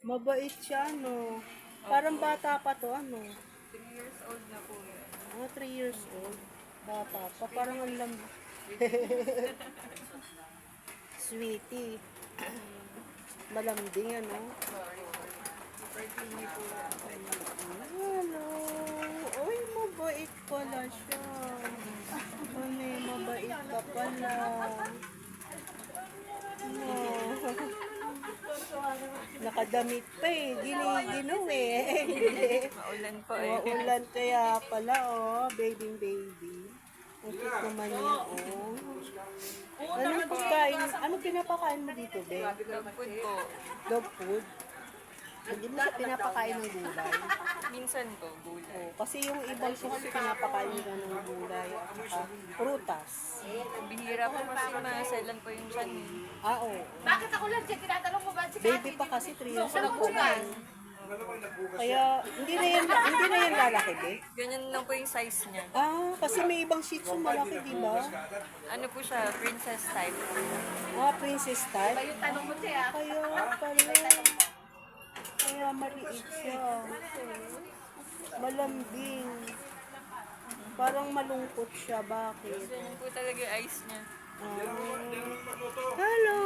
Mabait siya, no? Parang bata pa to, ano? 3 years old na po yan. 3 years old. Bata pa. Parang ang lambo. Sweetie. Malambing, ano? Super clingy po yan. Hello. Uy, mabait pala siya. Ano, mabait ka pala. No. Nakadamit pa eh. Giniginom eh. Maulan po eh. Maulan kaya pala, oh. Baby. Ang cute naman niya, oh. Anong pagkain? Ano pinapakain mo dito, Be? Dog food po. Dog food? Hindi mo siya pinapakain ng gulay. Minsan po, gulay. Kasi yung ibang kasi pinapakain nila ng gulay at saka prutas. Bihira po kasi maselan po yung tiyan eh. Oo. Bakit ako lang dyan? Tinatanong mo ba si Baby pa kasi 3 years old pa lang. Kaya hindi na yan lalaki, Be. Ganyan lang po yung size niya. Kasi may ibang shih tzu malaki, di ba? Ano po siya, princess type. Princess type. Yung tanong mo siya? Kaya pala. Kaya maliit siya. Malambing. Parang malungkot siya. Bakit? Ganyan po talaga yung eyes niya. Hello!